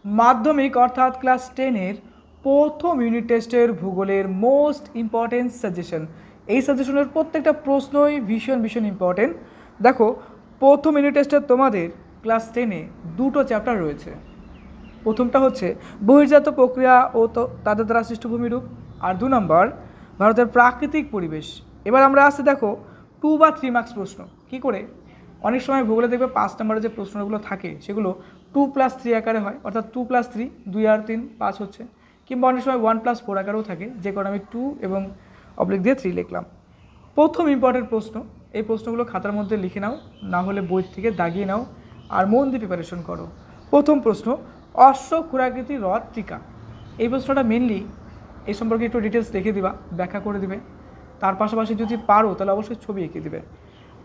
মাধ্যমিক অর্থাৎ ক্লাস 10-এর প্রথম ইউনিট টেস্টের ভূগোলের মোস্ট ইম্পর্টেন্ট সাজেশন। এই সাজেশনের প্রত্যেকটা প্রশ্নই ভীষণ ইম্পর্টেন্ট। দেখো, প্রথম ইউনিট টেস্টের তোমাদের ক্লাস 10-এ দুটো চ্যাপ্টার রয়েছে। প্রথমটা হচ্ছে বহির্জাত প্রক্রিয়া ও তাদের দ্বারা সৃষ্ট ভূমিরূপ, আর 2 নম্বর ভারতের প্রাকৃতিক পরিবেশ। এবার আমরা আসতে দেখো 2 বা 3 মার্কস প্রশ্ন কী করে। অনেক সময় ভূগোলে দেখবে 5 নম্বরের যে প্রশ্নগুলো থাকে সেগুলো 2+3 আকারে হয়, অর্থাৎ 2+3, 2 আর 3 5 হচ্ছে, কিংবা অনেক সময় 1+4 আকারেও থাকে, যে কারণে আমি 2 এবং অবলিক দিয়ে 3 লিখলাম। প্রথম ইম্পর্টেন্ট প্রশ্ন, এই প্রশ্নগুলো খাতার মধ্যে লিখে নাও, না হলে বই থেকে দাগিয়ে নাও আর মন দিয়ে প্রিপারেশন করো। প্রথম প্রশ্ন, অশ্বক্ষুরাকৃতি হ্রদ টিকা। এই প্রশ্নটা মেনলি এই সম্পর্কে একটু ডিটেলস লিখে দিবা, ব্যাখ্যা করে দিবে। তার পাশাপাশি যদি পারো তাহলে অবশ্যই ছবি এঁকে দিবে।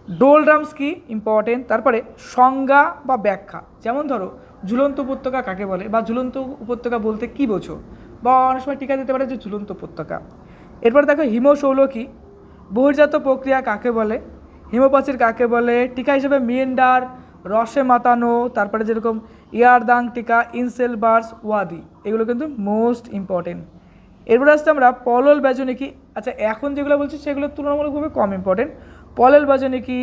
ডোলড্রামস কি ইম্পর্টেন্ট, তারপরে সংজ্ঞা বা ব্যাখ্যা, যেমন ধরো ঝুলন্ত উপত্যকা কাকে বলে, বা ঝুলন্ত উপত্যকা বলতে কি বোঝো, বা অনেক সময় টিকা দিতে পারে যে ঝুলন্ত উপত্যকা। এরপর দেখো হিমশৈল কি, বহির্জাত প্রক্রিয়া কাকে বলে, হিমপ্রাচীর কাকে বলে, টিকা হিসেবে মিয়েন্ডার, রসে মাতানো, তারপরে যেরকম ইয়ারদাং টিকা, ইনসেলবার্স, ওয়াদি, এগুলো কিন্তু মোস্ট ইম্পর্টেন্ট। এরপর আসতে আমরা পলল ব্যজনী কি। আচ্ছা, এখন যেগুলো বলছি সেগুলো তুলনামূলকভাবে কম ইম্পর্টেন্ট। পলল ব্যজনী কি,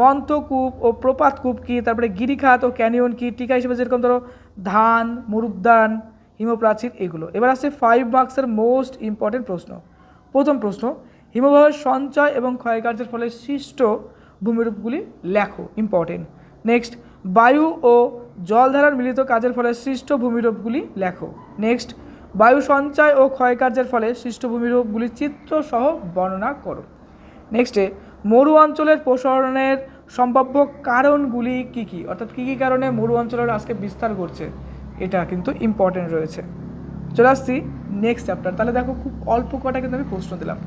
মন্থকূপ ও প্রপাতকূপ কি, তারপরে গিরিখাত ও ক্যানিয়ন কি, টিকা হিসেবে যেরকম ধরো ধান, মরুদ্যান, হিমপ্রাচীর, এগুলো। এবার আসছে 5 মার্কসের মোস্ট ইম্পর্টেন্ট প্রশ্ন। প্রথম প্রশ্ন, হিমবাহের সঞ্চয় এবং ক্ষয়কার্যের ফলে সৃষ্ট ভূমিরূপগুলি লেখো, ইম্পর্টেন্ট। নেক্সট, বায়ু ও জলধারার মিলিত কাজের ফলে সৃষ্ট ভূমিরূপগুলি লেখো। নেক্সট, বায়ু সঞ্চয় ও ক্ষয়কার্যের ফলে সৃষ্ট ভূমিরূপগুলি চিত্রসহ বর্ণনা করো। নেক্সটে, মরু অঞ্চলের প্রসারণের সম্ভাব্য কারণগুলি কী কী, অর্থাৎ কী কী কারণে মরু অঞ্চলের আজকে বিস্তার করছে, এটা কিন্তু ইম্পর্টেন্ট রয়েছে। চলে আসছি নেক্সট চ্যাপ্টার। তাহলে দেখো, খুব অল্প কটা কিন্তু আমি প্রশ্ন দিলাম,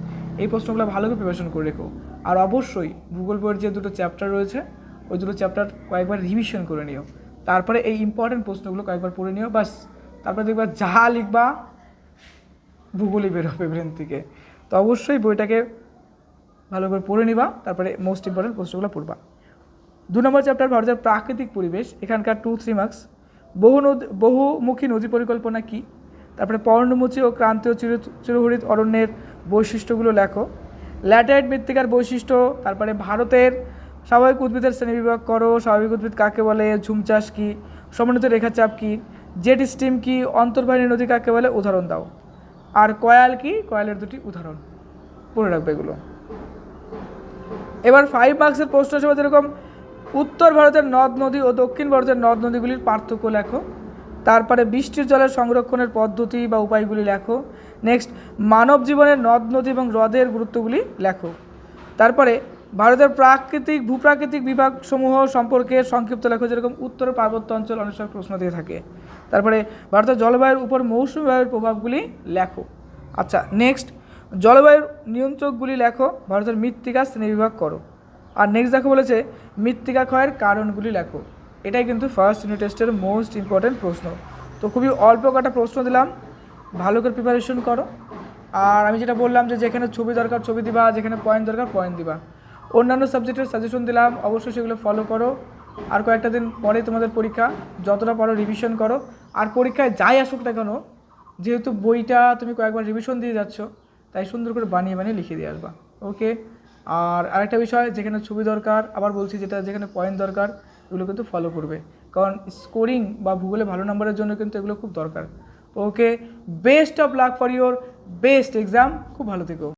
এই প্রশ্নগুলো ভালো করে প্রিপারেশন করে রেখো। আর অবশ্যই ভূগোল বইয়ের যে দুটো চ্যাপ্টার রয়েছে ওই দুটো চ্যাপ্টার কয়েকবার রিভিশন করে নিও, তারপরে এই ইম্পর্টেন্ট প্রশ্নগুলো কয়েকবার পড়ে নিও, বাস। তারপরে দেখবা যা লিখবা ভূগোলই বেরোবে ব্রেন থেকে। তো অবশ্যই বইটাকে ভালো করে পড়ে নিবা, তারপরে মোস্ট ইম্পর্টেন্ট প্রশ্নগুলো পড়বা। 2 নম্বর চ্যাপ্টার ভারতের প্রাকৃতিক পরিবেশ, এখানকার 2-3 মার্কস। বহুমুখী নদী পরিকল্পনা কি, তারপরে পর্ণমোচী ও ক্রান্তীয় চিরহরিত অরণ্যের বৈশিষ্ট্যগুলো লেখো। ল্যাটেরাইট মৃত্তিকার বৈশিষ্ট্য, তারপরে ভারতের স্বাভাবিক উদ্ভিদের শ্রেণীবিভাগ করো, স্বাভাবিক উদ্ভিদ কাকে বলে, ঝুম চাষ কী, সমন্বিত রেখাচাপ কী, জেট স্ট্রিম কী, অন্তর্বাহিনী নদী কাকে বলে, উদাহরণ দাও। আর কয়াল কি, কয়ালের 2টি উদাহরণ পড়ে রাখবে এগুলো। এবার 5 মার্কসের প্রশ্ন হিসেবে যেরকম উত্তর ভারতের নদ নদী ও দক্ষিণ ভারতের নদ নদীগুলির পার্থক্য লেখো। তারপরে বৃষ্টির জলের সংরক্ষণের পদ্ধতি বা উপায়গুলি লেখো। নেক্সট, মানব জীবনের নদ নদী এবং হ্রদের গুরুত্বগুলি লেখো। তারপরে ভারতের ভূপ্রাকৃতিক বিভাগসমূহ সম্পর্কে সংক্ষিপ্ত লেখো, যেরকম উত্তর পার্বত্য অঞ্চল অনেক সময় প্রশ্ন দিয়ে থাকে। তারপরে ভারতের জলবায়ুর উপর মৌসুমী বায়ুর প্রভাবগুলি লেখো। আচ্ছা, নেক্সট, জলবায়ুর নিয়ন্ত্রকগুলি লেখো, ভারতের মৃত্তিকা শ্রেণীবিভাগ করো। আর নেক্সট দেখো বলেছে মৃত্তিকা ক্ষয়ের কারণগুলি লেখো। এটাই কিন্তু ফার্স্ট ইউনিট টেস্টের মোস্ট ইম্পর্টেন্ট প্রশ্ন। তো খুবই অল্প কটা প্রশ্ন দিলাম, ভালো করে প্রিপারেশন করো। আর আমি যেটা বললাম যে যেখানে ছবি দরকার ছবি দিবা, যেখানে পয়েন্ট দরকার পয়েন্ট দিবা। অন্যান্য সাবজেক্টের সাজেশন দিলাম, অবশ্যই সেগুলো ফলো করো। আর কয়েকটা দিন পরে তোমাদের পরীক্ষা, যতটা পারো রিভিশন করো। আর পরীক্ষায় যাই আসুক না কেন, যেহেতু বইটা তুমি কয়েকবার রিভিশন দিয়ে যাচ্ছ, তাই সুন্দর করে বানিয়ে লিখে দিয়ে আসবা, ওকে। আর আরেকটা বিষয়, যেখানে ছবি দরকার, আবার বলছি, যেখানে পয়েন্ট দরকার, এগুলো কিন্তু ফলো করবে, কারণ স্কোরিং বা ভূগোলে ভালো নম্বরের জন্য কিন্তু এগুলো খুব দরকার। Okay, best of luck for your best exam, খুব ভালো থেকো।